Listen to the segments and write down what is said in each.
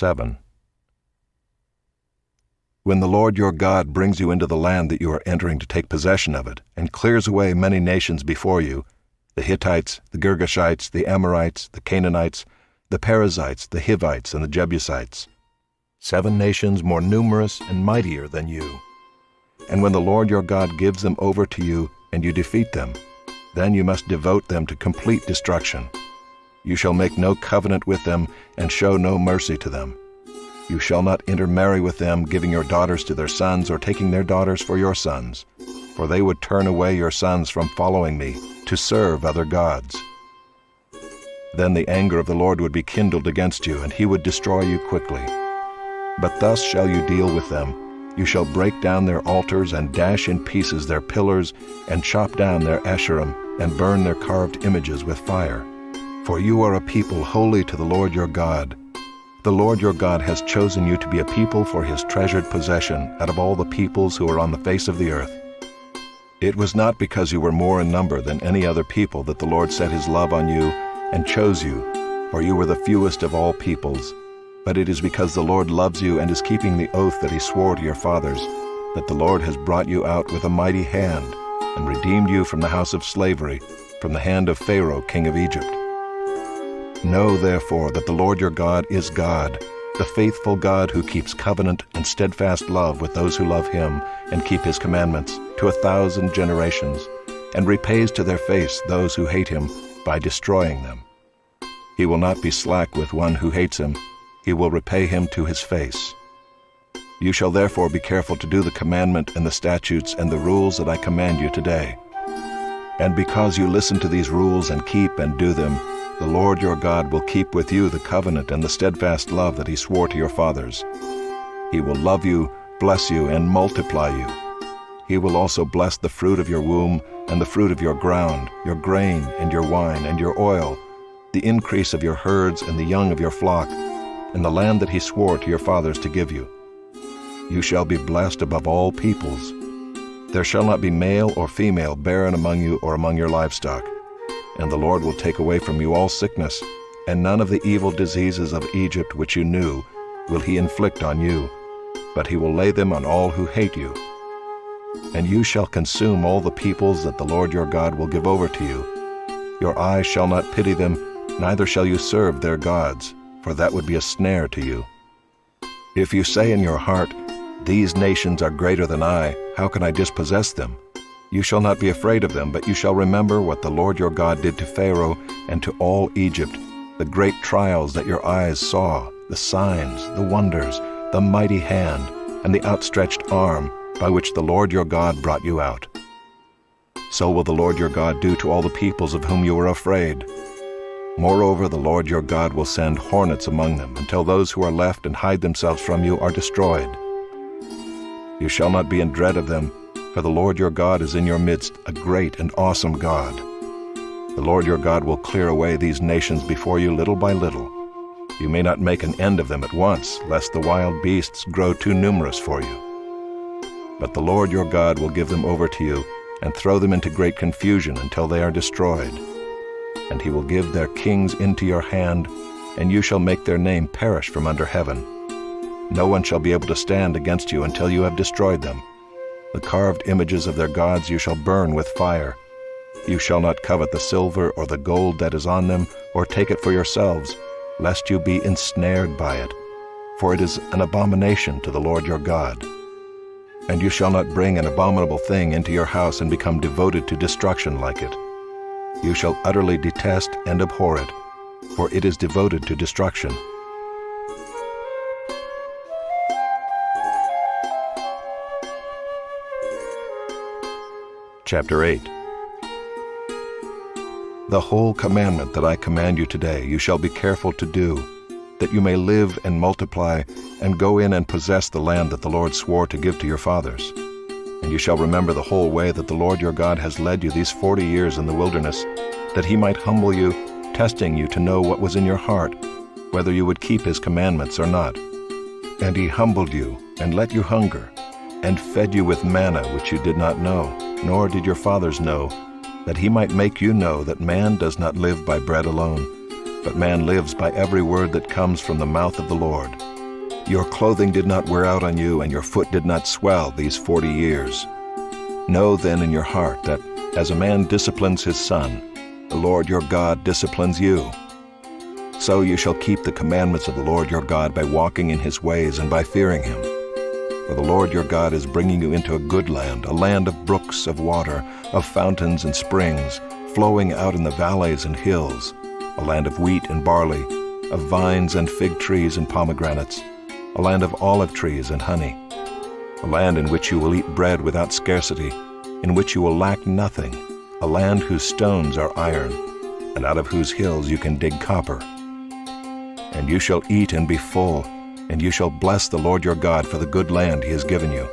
7. When the Lord your God brings you into the land that you are entering to take possession of it, and clears away many nations before you, the Hittites, the Girgashites, the Amorites, the Canaanites, the Perizzites, the Hivites, and the Jebusites, 7 nations more numerous and mightier than you. And when the Lord your God gives them over to you, and you defeat them, then you must devote them to complete destruction. You shall make no covenant with them, and show no mercy to them. You shall not intermarry with them, giving your daughters to their sons, or taking their daughters for your sons, for they would turn away your sons from following me, to serve other gods. Then the anger of the Lord would be kindled against you, and he would destroy you quickly. But thus shall you deal with them. You shall break down their altars, and dash in pieces their pillars, and chop down their Asherim, and burn their carved images with fire. For you are a people holy to the Lord your God. The Lord your God has chosen you to be a people for his treasured possession out of all the peoples who are on the face of the earth. It was not because you were more in number than any other people that the Lord set his love on you and chose you, for you were the fewest of all peoples. But it is because the Lord loves you and is keeping the oath that he swore to your fathers, that the Lord has brought you out with a mighty hand and redeemed you from the house of slavery, from the hand of Pharaoh, king of Egypt. Know therefore that the Lord your God is God, the faithful God who keeps covenant and steadfast love with those who love him and keep his commandments to 1,000 generations, and repays to their face those who hate him by destroying them. He will not be slack with one who hates him. He will repay him to his face. You shall therefore be careful to do the commandment and the statutes and the rules that I command you today. And because you listen to these rules and keep and do them, the Lord your God will keep with you the covenant and the steadfast love that he swore to your fathers. He will love you, bless you, and multiply you. He will also bless the fruit of your womb and the fruit of your ground, your grain and your wine and your oil, the increase of your herds and the young of your flock, and the land that he swore to your fathers to give you. You shall be blessed above all peoples. There shall not be male or female barren among you or among your livestock. And the Lord will take away from you all sickness, and none of the evil diseases of Egypt which you knew will he inflict on you, but he will lay them on all who hate you. And you shall consume all the peoples that the Lord your God will give over to you. Your eyes shall not pity them, neither shall you serve their gods, for that would be a snare to you. If you say in your heart, "These nations are greater than I, how can I dispossess them?" You shall not be afraid of them, but you shall remember what the Lord your God did to Pharaoh and to all Egypt, the great trials that your eyes saw, the signs, the wonders, the mighty hand, and the outstretched arm by which the Lord your God brought you out. So will the Lord your God do to all the peoples of whom you were afraid. Moreover, the Lord your God will send hornets among them, until those who are left and hide themselves from you are destroyed. You shall not be in dread of them, for the Lord your God is in your midst, a great and awesome God. The Lord your God will clear away these nations before you little by little. You may not make an end of them at once, lest the wild beasts grow too numerous for you. But the Lord your God will give them over to you, and throw them into great confusion until they are destroyed. And he will give their kings into your hand, and you shall make their name perish from under heaven. No one shall be able to stand against you until you have destroyed them. The carved images of their gods you shall burn with fire. You shall not covet the silver or the gold that is on them, or take it for yourselves, lest you be ensnared by it, for it is an abomination to the Lord your God. And you shall not bring an abominable thing into your house and become devoted to destruction like it. You shall utterly detest and abhor it, for it is devoted to destruction. Chapter 8. The whole commandment that I command you today you shall be careful to do, that you may live and multiply, and go in and possess the land that the Lord swore to give to your fathers. And you shall remember the whole way that the Lord your God has led you these 40 years in the wilderness, that he might humble you, testing you to know what was in your heart, whether you would keep his commandments or not. And he humbled you, and let you hunger, and fed you with manna which you did not know, nor did your fathers know, that he might make you know that man does not live by bread alone, but man lives by every word that comes from the mouth of the Lord. Your clothing did not wear out on you, and your foot did not swell these 40 years. Know then in your heart that, as a man disciplines his son, the Lord your God disciplines you. So you shall keep the commandments of the Lord your God by walking in his ways and by fearing him. For the Lord your God is bringing you into a good land, a land of brooks of water, of fountains and springs, flowing out in the valleys and hills, a land of wheat and barley, of vines and fig trees and pomegranates, a land of olive trees and honey, a land in which you will eat bread without scarcity, in which you will lack nothing, a land whose stones are iron, and out of whose hills you can dig copper. And you shall eat and be full, and you shall bless the Lord your God for the good land he has given you.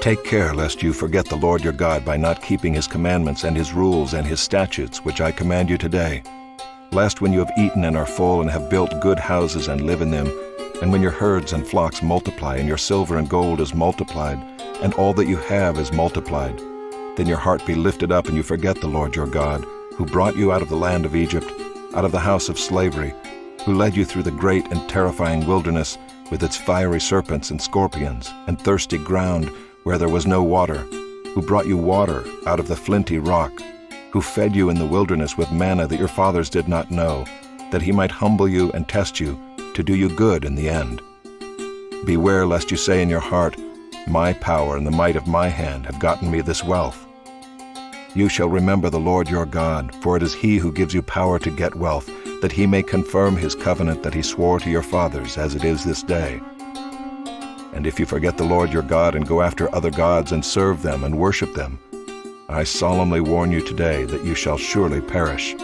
Take care lest you forget the Lord your God by not keeping his commandments and his rules and his statutes, which I command you today, lest when you have eaten and are full and have built good houses and live in them, and when your herds and flocks multiply, and your silver and gold is multiplied, and all that you have is multiplied, then your heart be lifted up and you forget the Lord your God, who brought you out of the land of Egypt, out of the house of slavery, who led you through the great and terrifying wilderness with its fiery serpents and scorpions and thirsty ground where there was no water, who brought you water out of the flinty rock, who fed you in the wilderness with manna that your fathers did not know, that he might humble you and test you, to do you good in the end. Beware lest you say in your heart, my power and the might of my hand have gotten me this wealth. You shall remember the Lord your God, for it is he who gives you power to get wealth, that he may confirm his covenant that he swore to your fathers, as it is this day. And if you forget the Lord your God and go after other gods and serve them and worship them, I solemnly warn you today that you shall surely perish.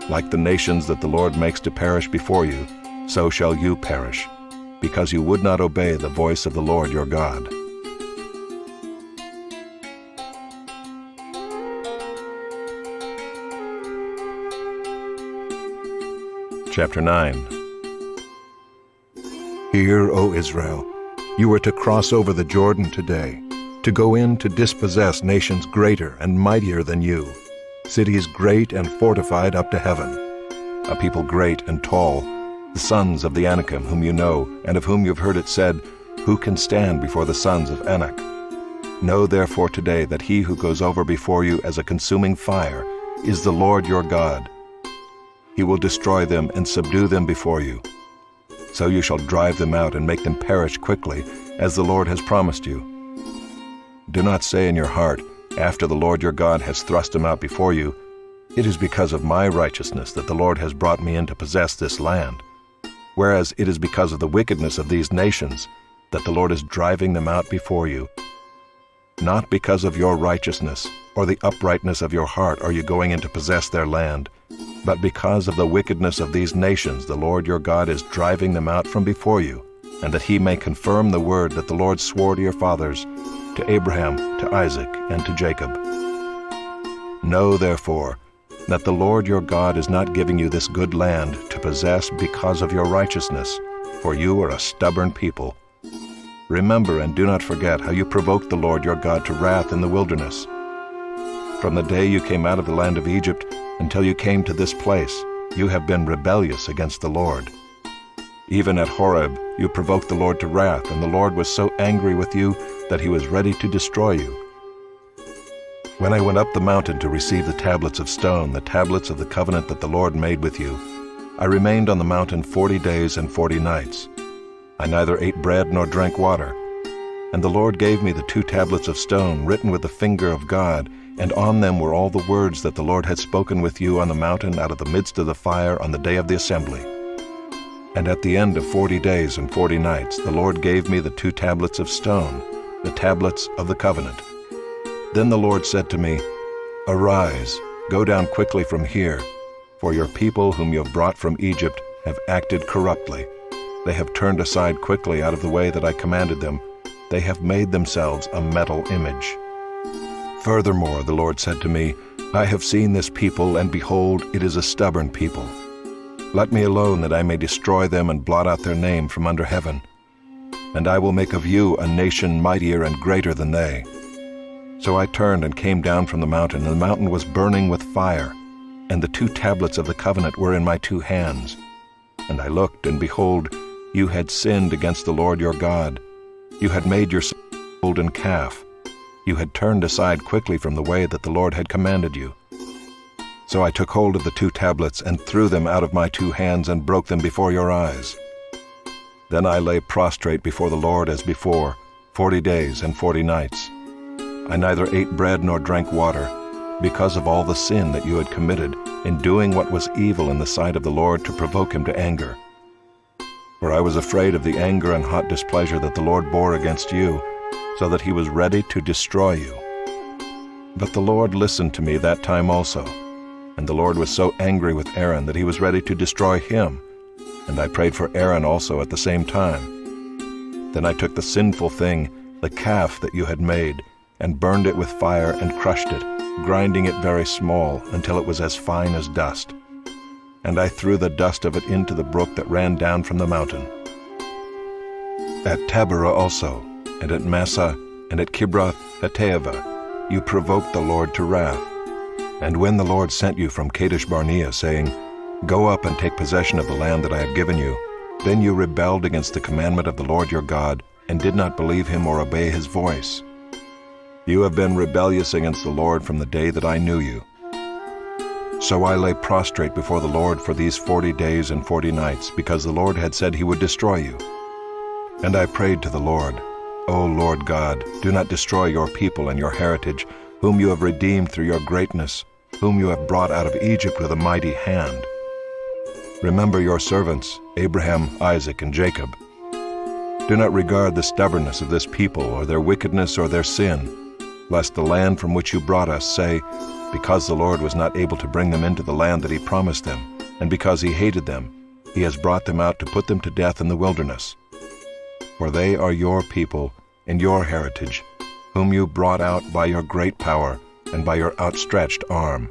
Like the nations that the Lord makes to perish before you, so shall you perish, because you would not obey the voice of the Lord your God. Chapter 9. Hear, O Israel, you are to cross over the Jordan today, to go in to dispossess nations greater and mightier than you, cities great and fortified up to heaven, a people great and tall, the sons of the Anakim, whom you know, and of whom you have heard it said, who can stand before the sons of Anak? Know therefore today that he who goes over before you as a consuming fire is the Lord your God. He will destroy them and subdue them before you. So you shall drive them out and make them perish quickly, as the Lord has promised you. Do not say in your heart, after the Lord your God has thrust them out before you, it is because of my righteousness that the Lord has brought me in to possess this land, whereas it is because of the wickedness of these nations that the Lord is driving them out before you. Not because of your righteousness or the uprightness of your heart are you going in to possess their land, but because of the wickedness of these nations the Lord your God is driving them out from before you, and that he may confirm the word that the Lord swore to your fathers, to Abraham, to Isaac, and to Jacob. Know, therefore, that the Lord your God is not giving you this good land to possess because of your righteousness, for you are a stubborn people. Remember and do not forget how you provoked the Lord your God to wrath in the wilderness. From the day you came out of the land of Egypt until you came to this place, you have been rebellious against the Lord. Even at Horeb you provoked the Lord to wrath, and the Lord was so angry with you that he was ready to destroy you. When I went up the mountain to receive the tablets of stone, the tablets of the covenant that the Lord made with you, I remained on the mountain 40 days and 40 nights. I neither ate bread nor drank water. And the Lord gave me the 2 tablets of stone written with the finger of God, and on them were all the words that the Lord had spoken with you on the mountain out of the midst of the fire on the day of the assembly. And at the end of 40 days and 40 nights the Lord gave me the 2 tablets of stone, the tablets of the covenant. Then the Lord said to me, Arise, go down quickly from here, for your people whom you have brought from Egypt have acted corruptly. They have turned aside quickly out of the way that I commanded them. They have made themselves a metal image. Furthermore, the Lord said to me, I have seen this people, and behold, it is a stubborn people. Let me alone that I may destroy them and blot out their name from under heaven. And I will make of you a nation mightier and greater than they. So I turned and came down from the mountain, and the mountain was burning with fire, and the 2 tablets of the covenant were in my 2 hands. And I looked, and behold, You had sinned against the Lord your God. You had made yourself a golden calf. You had turned aside quickly from the way that the Lord had commanded you. So I took hold of the 2 tablets and threw them out of my 2 hands and broke them before your eyes. Then I lay prostrate before the Lord as before, 40 days and 40 nights. I neither ate bread nor drank water, because of all the sin that you had committed in doing what was evil in the sight of the Lord to provoke him to anger. For I was afraid of the anger and hot displeasure that the Lord bore against you, so that he was ready to destroy you. But the Lord listened to me that time also, and the Lord was so angry with Aaron that he was ready to destroy him, and I prayed for Aaron also at the same time. Then I took the sinful thing, the calf that you had made, and burned it with fire and crushed it, grinding it very small until it was as fine as dust. And I threw the dust of it into the brook that ran down from the mountain. At Taberah also, and at Massah, and at Kibroth Hattaavah, you provoked the Lord to wrath. And when the Lord sent you from Kadesh Barnea, saying, Go up and take possession of the land that I have given you, then you rebelled against the commandment of the Lord your God, and did not believe him or obey his voice. You have been rebellious against the Lord from the day that I knew you. So I lay prostrate before the Lord for these 40 days and 40 nights, because the Lord had said he would destroy you. And I prayed to the Lord, O Lord God, do not destroy your people and your heritage, whom you have redeemed through your greatness, whom you have brought out of Egypt with a mighty hand. Remember your servants, Abraham, Isaac, and Jacob. Do not regard the stubbornness of this people, or their wickedness, or their sin, lest the land from which you brought us say, Because the Lord was not able to bring them into the land that he promised them, and because he hated them, he has brought them out to put them to death in the wilderness. For they are your people and your heritage, whom you brought out by your great power and by your outstretched arm.